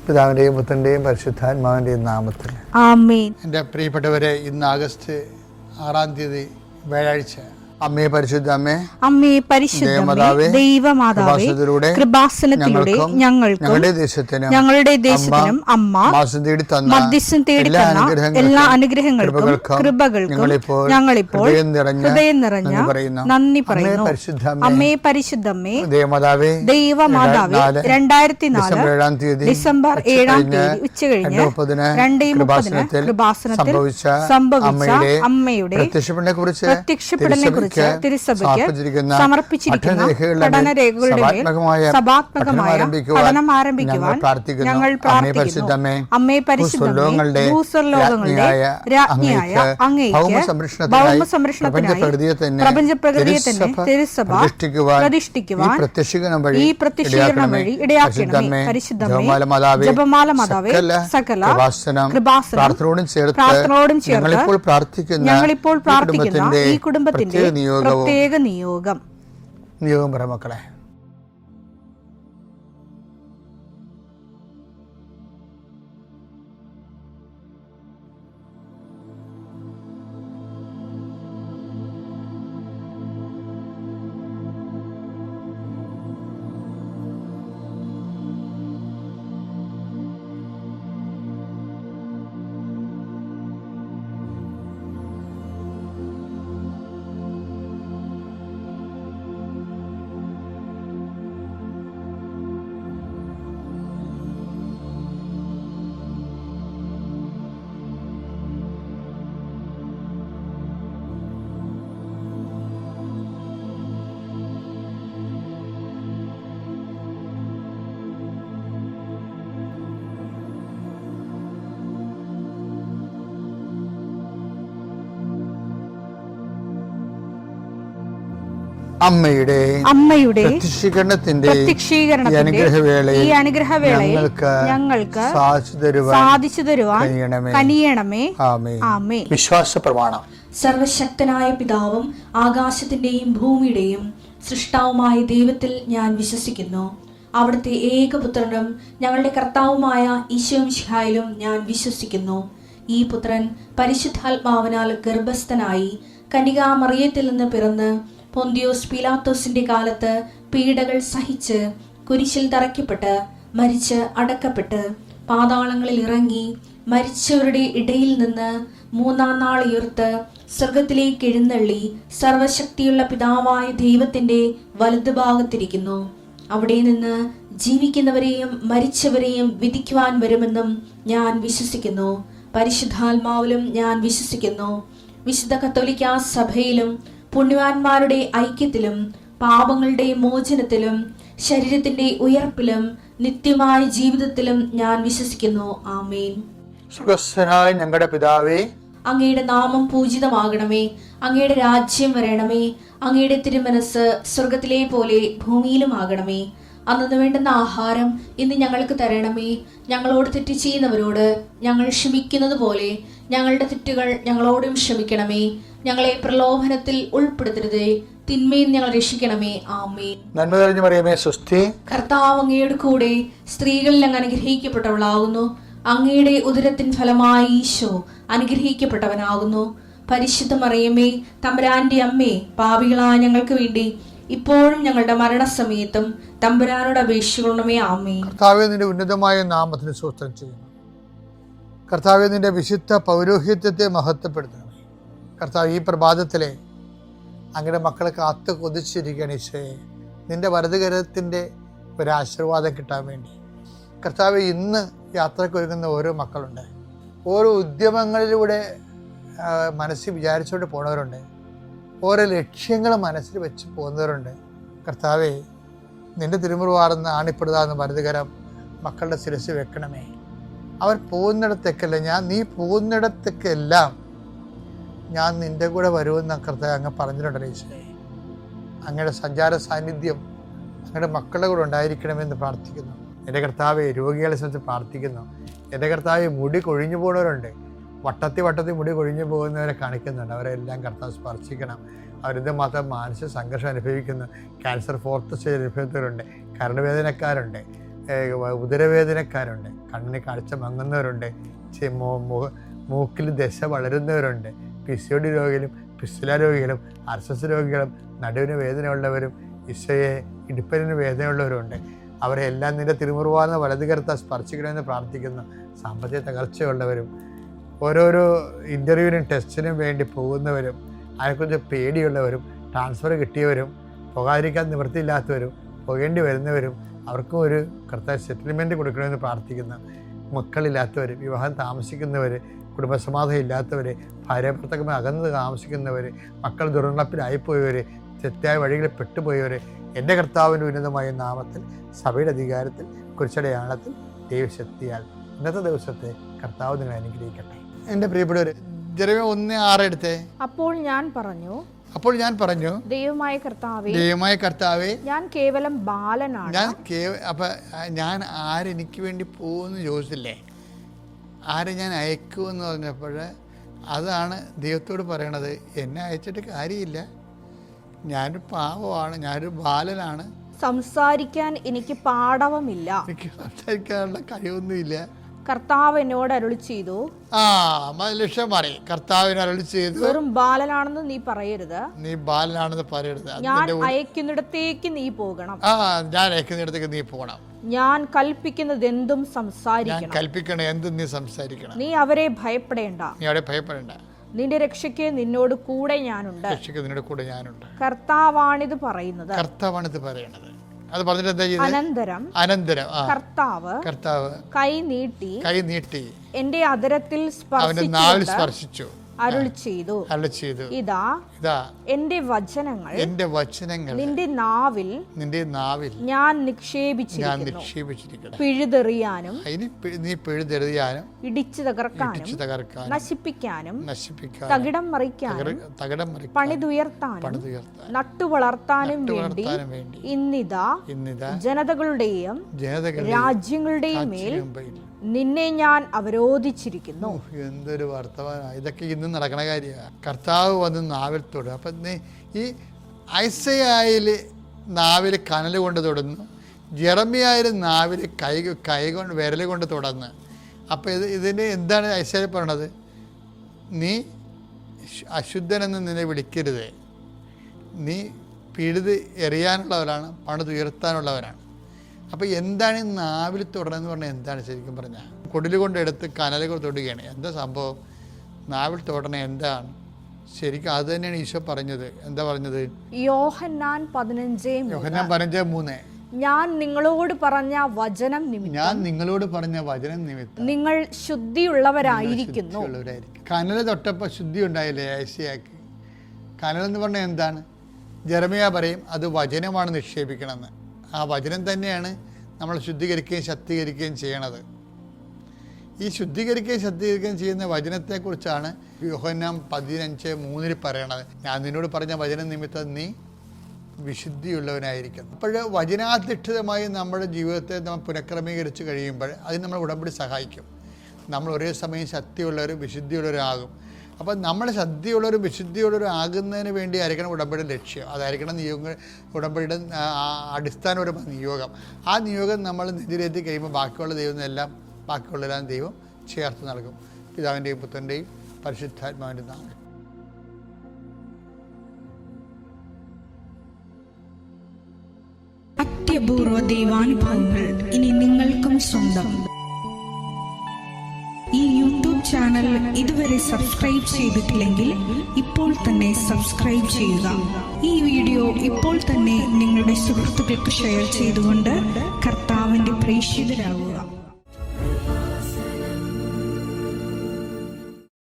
പിതാവിൻ്റെയും പുത്രൻ്റെയും പരിശുദ്ധാത്മാവിൻ്റെയും നാമത്തിൽ ആമേൻ. എൻ്റെ പ്രിയപ്പെട്ടവരെ, ഇന്ന് ആഗസ്റ്റ് 6 വ്യാഴാഴ്ച. അമ്മേ പരിശുദ്ധ അമ്മേ, അമ്മേ പരിശുദ്ധമേ, ദൈവമാതാവേ, കൃപാസനത്തിലൂടെ ഞങ്ങൾക്കും ഞങ്ങളുടെ ദേശത്തിനും അമ്മ മധ്യസ്ഥം തേടി തന്ന എല്ലാ അനുഗ്രഹങ്ങൾക്കും കൃപകൾക്കും ഞങ്ങളിപ്പോൾ ഹൃദയം നിറഞ്ഞ നന്ദി പറയുന്നു. അമ്മേ പരിശുദ്ധമേ, ദൈവമാതാവേ, 2004 ഡിസംബർ 7 ഉച്ചകഴിഞ്ഞ് 2:30 കൃപാസനത്തിൽ സംഭവിച്ച അമ്മയുടെ പ്രത്യക്ഷപ്പെടലിനെ തിരുസഭയ്ക്ക് സമർപ്പിച്ചിരിക്കുന്ന പഠനരേഖകളുടെ മേൽ സഭാത്മകമായ പഠനം ആരംഭിക്കുവാൻ ഞങ്ങൾ പ്രാർത്ഥിക്കുന്നു. അമ്മേ പരിശുദ്ധമേ, ഭൂസ്വർലോകങ്ങളുടെ രാജ്ഞിയായ അങ്ങേയ്ക്ക് ഭൗമസംരക്ഷണത്തിനായി പ്രപഞ്ചപ്രകൃതിയെ തന്നെ തിരുസഭ പ്രതിഷ്ഠിക്കുവാൻ ഈ പ്രത്യക്ഷീകരണം വഴി ഇടയാക്കണമേ. പരിശുദ്ധമേ, ജപമാല മാതാവേ, സകല കൃപാസനം പ്രാർത്ഥനയോടും ചേർത്ത് ഞങ്ങളിപ്പോൾ പ്രാർത്ഥിക്കുന്ന ഈ കുടുംബത്തിന്റെ പ്രത്യേക നിയോഗം പറ മക്കളെ. അമ്മയുടെ പ്രത്യക്ഷീകരണത്തിന്റെ ഈ അനുഗ്രഹവേളയിൽ ഞങ്ങൾക്ക് സാധിച്ചു തരുവാൻ കനിയണമേ. ആമേൻ. വിശ്വാസ പ്രമാണം. സർവശക്തനായ പിതാവും ആകാശത്തിന്റെയും ഭൂമിയുടെയും സൃഷ്ടാവുമായ ദൈവത്തിൽ ഞാൻ വിശ്വസിക്കുന്നു. അവിടുത്തെ ഏകപുത്രനും ഞങ്ങളുടെ കർത്താവുമായ ഈശോ മിശിഹായിലും ഞാൻ വിശ്വസിക്കുന്നു. ഈ പുത്രൻ പരിശുദ്ധാത്മാവിനാൽ ഗർഭസ്ഥനായി കന്യകാമറിയത്തിൽ നിന്ന് പിറന്ന് പൊന്തിയോസ് പീലാത്തോസിന്റെ കാലത്ത് പീഡകൾ സഹിച്ച് കുരിശിൽ തറയ്ക്കപ്പെട്ട് മരിച്ച് അടക്കപ്പെട്ട് പാതാളങ്ങളിൽ ഇറങ്ങി മരിച്ചവരുടെ ഇടയിൽ നിന്ന് 3-ാം നാൾ ഉയർത്ത് സ്വർഗത്തിലേക്ക് എഴുന്നള്ളി സർവശക്തിയുള്ള പിതാവായ ദൈവത്തിന്റെ വലതുഭാഗത്തിരിക്കുന്നു. അവിടെ നിന്ന് ജീവിക്കുന്നവരെയും മരിച്ചവരെയും വിധിക്കുവാൻ വരുമെന്നും ഞാൻ വിശ്വസിക്കുന്നു. പരിശുദ്ധാത്മാവിലും ഞാൻ വിശ്വസിക്കുന്നു. വിശുദ്ധ കത്തോലിക്കാ സഭയിലും പുണ്യവാന്മാരുടെ ഐക്യത്തിലും പാപങ്ങളുടെ മോചനത്തിലും ശരീരത്തിന്റെ ഉയർപ്പിലും നിത്യമായ ജീവിതത്തിലും ഞാൻ വിശ്വസിക്കുന്നു. ആമേൻ. സ്വർഗ്ഗസ്ഥനായ ഞങ്ങളുടെ പിതാവേ, അങ്ങയുടെ നാമം പൂജിതമാകണമേ. അങ്ങയുടെ രാജ്യം വരണമേ. അങ്ങയുടെ തിരുമനസ് സ്വർഗത്തിലെ പോലെ ഭൂമിയിലും ആകണമേ. അന്നു വേണ്ടുന്ന ആഹാരം ഇന്ന് ഞങ്ങൾക്ക് തരണമേ. ഞങ്ങളോട് തെറ്റ് ചെയ്യുന്നവരോട് ഞങ്ങൾ ക്ഷമിക്കുന്നത് പോലെ ഞങ്ങളുടെ തെറ്റുകൾ ഞങ്ങളോടും ക്ഷമിക്കണമേ. ഞങ്ങളെ പ്രലോഭനത്തിൽ ഉൾപ്പെടുത്തരുതേ, തിന്മയിൽ ഞങ്ങൾ രക്ഷിക്കണമേ. ആമേൻ. നന്മ നിറഞ്ഞ മറിയമേ, സ്വസ്തി. കർത്താവ് അങ്ങയുടെ കൂടെ സ്ത്രീകളിൽ അങ്ങ് അനുഗ്രഹിക്കപ്പെട്ടവളാകുന്നു. അങ്ങയുടെ ഉദരത്തിൻ ഫലമായി ഈശോ അനുഗ്രഹിക്കപ്പെട്ടവനാകുന്നു. പരിശുദ്ധ മറിയമേ, തമ്പുരാന്റെ അമ്മേ, പാപികളായ ഞങ്ങൾക്ക് വേണ്ടി ഇപ്പോഴും ഞങ്ങളുടെ മരണസമയത്തും തമ്പുരാനോട് അപേക്ഷിക്കണമേ. ആമേൻ. കർത്താവേ, നിന്റെ ഉന്നതമായ നാമത്തിന് സ്തോത്രം ചെയ്യുന്നു. കർത്താവേ, നിന്റെ വിശുദ്ധ പൗരോഹിത്യത്തെ മഹത്വപ്പെടുത്തണമേ. കർത്താവ്, ഈ പ്രഭാതത്തിലെ അങ്ങയുടെ മക്കളെ കാത്തു കൊതിച്ചിരിക്കുകയാണ് ഈശോയെ. നിന്റെ വലതുകരത്തിൻ്റെ ഒരു ആശീർവാദം കിട്ടാൻ വേണ്ടി. കർത്താവ്, ഇന്ന് യാത്രക്കൊരുങ്ങുന്ന ഓരോ മക്കളുണ്ട്. ഓരോ ഉദ്യമങ്ങളിലൂടെ മനസ്സിൽ വിചാരിച്ചുകൊണ്ട് പോണവരുണ്ട്. ഓരോ ലക്ഷ്യങ്ങൾ മനസ്സിൽ വെച്ച് പോകുന്നവരുണ്ട്. കർത്താവേ, നിന്റെ തിരുമുറുവാർന്ന് ആണിപ്പെടുതാന്ന് വലതുകരം മക്കളുടെ ശിരസ് വെക്കണമേ. അവർ പോകുന്നിടത്തേക്കല്ല, നീ പോകുന്നിടത്തേക്കെല്ലാം ഞാൻ നിൻ്റെ കൂടെ വരുമെന്ന് കർത്താവ് അങ്ങ് പറഞ്ഞിട്ടുണ്ടല്ലോ ഈശോയെ. അങ്ങയുടെ സഞ്ചാര സാന്നിധ്യം അങ്ങയുടെ മക്കളുടെ കൂടെ ഉണ്ടായിരിക്കണമെന്ന് പ്രാർത്ഥിക്കുന്നു. എൻ്റെ കർത്താവെ, രോഗികളെ സംബന്ധിച്ച് പ്രാർത്ഥിക്കുന്നു. എൻ്റെ കർത്താവെ, മുടി കൊഴിഞ്ഞു പോകുന്നവരുണ്ട്. വട്ടത്തിൽ മുടി കൊഴിഞ്ഞു പോകുന്നവരെ കാണിക്കുന്നുണ്ട്. അവരെല്ലാം കർത്താവ് സ്പർശിക്കണം. അവരിത് മാത്രം മാനസിക സംഘർഷം അനുഭവിക്കുന്നു. Cancer 4th stage അനുഭവിക്കുന്നവരുണ്ട്. കരളുവേദനക്കാരുണ്ട്. ഉദരവേദനക്കാരുണ്ട്, കണ്ണിന് കാഴ്ച മങ്ങുന്നവരുണ്ട്, മൂക്കിൽ ദശ വളരുന്നവരുണ്ട്, PCOD രോഗികളും പിസ്തുല രോഗികളും അർസസ് രോഗികളും നടുവിന് വേദനയുള്ളവരും ഈശോയെ ഇടുപ്പലിന് വേദനയുള്ളവരുണ്ട്. അവരെ എല്ലാം നിന്റെ തിരുമുറുവാർന്ന വലതുകരത്താൽ സ്പർശിക്കണമെന്ന് പ്രാർത്ഥിക്കുന്നു. സാമ്പത്തിക തകർച്ചയുള്ളവരും ഓരോരോ ഇൻ്റർവ്യൂവിനും ടെസ്റ്റിനും വേണ്ടി പോകുന്നവരും അതിനെക്കുറിച്ച് പേടിയുള്ളവരും ട്രാൻസ്ഫർ കിട്ടിയവരും പോകാതിരിക്കാൻ നിവൃത്തിയില്ലാത്തവരും പോകേണ്ടി വരുന്നവരും അവർക്കും ഒരു കർത്താവ് സെറ്റിൽമെൻറ്റ് കൊടുക്കണമെന്ന് പ്രാർത്ഥിക്കുന്നു. മക്കളില്ലാത്തവർ, വിവാഹം താമസിക്കുന്നവർ, കുടുംബസമാധാനം ഇല്ലാത്തവർ, ഭാര്യാഭർത്താക്കന്മാർ അകന്ന് താമസിക്കുന്നവർ, മക്കൾ ദുർനടപ്പിലായിപ്പോയവർ, തെറ്റായ വഴികളിൽ പെട്ടുപോയവർ, എൻ്റെ കർത്താവിൻ്റെ ഉന്നതമായ നാമത്തിൽ സഭയുടെ അധികാരത്തിൽ കുരിശടയാളത്തിൽ ദൈവശക്തിയാൽ ഇന്നത്തെ ദിവസത്തെ കർത്താവ് നിങ്ങളെ അനുഗ്രഹിക്കട്ടെ. എൻ്റെ പ്രിയപ്പെട്ടവർ, ജെറമ്യാ 1:6 എടുത്തേ. അപ്പോൾ ഞാൻ പറഞ്ഞു ദൈവമായ കർത്താവേ ഞാൻ കേവലം ബാലനാണ്. ഞാൻ ആരെനിക്ക് വേണ്ടി പോകുമെന്ന് ചോദിച്ചില്ലേ, ആരെ ഞാൻ അയക്കുമെന്ന് പറഞ്ഞപ്പോൾ അതാണ് ദൈവത്തോട് പറയണത്. എന്നെ അയച്ചിട്ട് കാര്യമില്ല, ഞാനൊരു പാവമാണ്, ഞാനൊരു ബാലനാണ്, സംസാരിക്കാൻ എനിക്ക് പാടവമില്ല, എനിക്ക് സംസാരിക്കാനുള്ള കഴിവൊന്നുമില്ല. കർത്താവ് എന്നോട് അരുളി ചെയ്തു. ലക്ഷ്യം മാറി. കർത്താവിന് അരുളി ചെയ്തു, വെറും ബാലനാണെന്ന് നീ പറയരുത്, നീ ബാലനാണെന്ന് പറയരുത്. ഞാൻ അയക്കുന്നിടത്തേക്ക് നീ പോകണം. ഞാൻ അയക്കുന്നിടത്തേക്ക് നീ പോകണം. ഞാൻ കൽപ്പിക്കുന്നത് എന്തും സംസാരിക്കണം. കൽപ്പിക്കണം എന്തും നീ സംസാരിക്കണം. നീ അവരെ ഭയപ്പെടേണ്ട, നിന്റെ രക്ഷയ്ക്ക് നിന്നോട് കൂടെ ഞാനുണ്ട്. കർത്താവാണിത് പറയുന്നത്. അത് പറഞ്ഞിട്ട് എന്താ ചെയ്തത്? അനന്തരം കർത്താവ് കൈ നീട്ടി എന്റെ അധരത്തിൽ സ്പർശിച്ചു, അരുളി ചെയ്തു, ഇതാ എന്റെ വചനങ്ങൾ നിന്റെ നാവിൽ ഞാൻ നിക്ഷേപിച്ചിരിക്കുന്നു. പിഴുതെറിയാനും ഇടിച്ചു തകർക്കാനും നശിപ്പിക്കാനും തകിടം മറിക്കാനും പണിതുയർത്താനും നട്ടുവളർത്താനും വേണ്ടി ഇന്നിതാ ജനതകളുടെയും രാജ്യങ്ങളുടെയും മേൽ നിന്നെ ഞാൻ അവരോധിച്ചിരിക്കുന്നു. എന്തൊരു വർത്തമാനം! ഇതൊക്കെ ഇന്ന് നടക്കണ കാര്യമാണ്. കർത്താവ് വന്ന് നാവിൽ തൊടും. അപ്പം ഈ ഐസയായിൽ നാവിൽ കനൽ കൊണ്ട് തൊടുന്നു, ജെറമ്യായിൽ നാവിൽ കൈ കൊണ്ട് വിരൽ കൊണ്ട് തുടർന്ന്. അപ്പോൾ ഇതിന് എന്താണ് ഐസയായിൽ പറയണത്? നീ അശുദ്ധനെന്ന് നിന്നെ വിളിക്കരുത്, നീ പിഴുത് എറിയാനുള്ളവരാണ്, പണിതുയർത്താനുള്ളവരാണ്. അപ്പോൾ എന്താണ് ഈ നാവിൽ തൊടണമെന്ന് പറഞ്ഞാൽ എന്താണ്? ശരിക്കും പറഞ്ഞാൽ കൊടിൽ കൊണ്ടെടുത്ത് കനൽ തൊടുകയാണ്. എന്താ സംഭവം? നാവിൽ തൊടണേ എന്താണ്? ശരിക്കും അത് തന്നെയാണ് ഈശോ പറഞ്ഞത്. എന്താ പറഞ്ഞത്? യോഹന്നാൻ 15:3 ഞാൻ നിങ്ങളോട് പറഞ്ഞ വചനം നിമിത്തം നിങ്ങൾ ശുദ്ധിയുള്ളവരായിരിക്കുന്നു. കനൽ തൊട്ടപ്പോൾ ശുദ്ധി ഉണ്ടായില്ലേ ഐസയാക്ക്? കനലെന്ന് പറഞ്ഞാൽ എന്താണ്? ജെറമ്യാ പറയും അത് വചനമാണ് നിക്ഷേപിക്കണമെന്ന്. ആ വചനം തന്നെയാണ് നമ്മൾ ശുദ്ധീകരിക്കുകയും ശക്തീകരിക്കുകയും ചെയ്യണത്. ഈ ശുദ്ധീകരിക്കുകയും ചെയ്യുന്ന വചനത്തെക്കുറിച്ചാണ് യോഹന്നാൻ 15:3 പറയണത്. ഞാൻ നിന്നോട് പറഞ്ഞ വചനം നിമിത്തം നീ വിശുദ്ധിയുള്ളവനായിരിക്കുന്നു. അപ്പോൾ വചനാധിഷ്ഠിതമായി നമ്മുടെ ജീവിതത്തെ നമ്മൾ പുനഃക്രമീകരിച്ച് കഴിയുമ്പോൾ അതിന് നമ്മൾ ഉടമ്പടി സഹായിക്കും. നമ്മൾ ഒരേ സമയം ശക്തിയുള്ളവരും വിശുദ്ധിയുള്ളവരാകും. അപ്പം നമ്മൾ ശക്തിയുള്ളവരും വിശുദ്ധിയുള്ളവരും ആകുന്നതിന് വേണ്ടി ആയിരിക്കണം ഉടമ്പടിയുടെ ലക്ഷ്യം. അതായിരിക്കണം ഉടമ്പടിയുടെ അടിസ്ഥാനപരമായ നിയോഗം. ആ നിയോഗം നമ്മൾ നെഞ്ചിലെത്തി കഴിയുമ്പോൾ ബാക്കിയുള്ളതെല്ലാം ദൈവം ചേർത്ത് നൽകും. പിതാവിൻ്റെയും പുത്രൻ്റെയും പരിശുദ്ധാത്മാവിൻ്റെ നാമം. അത്യപൂർവ ദൈവാനുഭവങ്ങൾ ഇനി നിങ്ങൾക്കും സ്വന്തം. ഈ യൂട്യൂബ് ചാനൽ ഇതുവരെ സബ്സ്ക്രൈബ് ചെയ്തിട്ടില്ലെങ്കിൽ ഇപ്പോൾ തന്നെ സബ്സ്ക്രൈബ് ചെയ്യുക. ഈ വീഡിയോ ഇപ്പോൾ തന്നെ നിങ്ങളുടെ സുഹൃത്തുക്കൾക്ക് ഷെയർ ചെയ്തുകൊണ്ട് കർത്താവിൻ്റെ പ്രേക്ഷിതരാകുക.